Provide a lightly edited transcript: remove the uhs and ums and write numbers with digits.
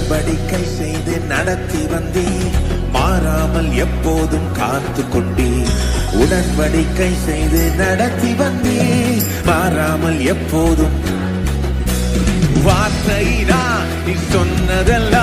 உடன்படிக்கை செய்து நடத்தி வந்தீர், மாறாமல் எப்போதும் காத்து கொண்டீர். உடன்படிக்கை செய்து நடத்தி வந்தீர், மாறாமல் எப்போதும். வார்த்தையினா நீ சொன்னதல்ல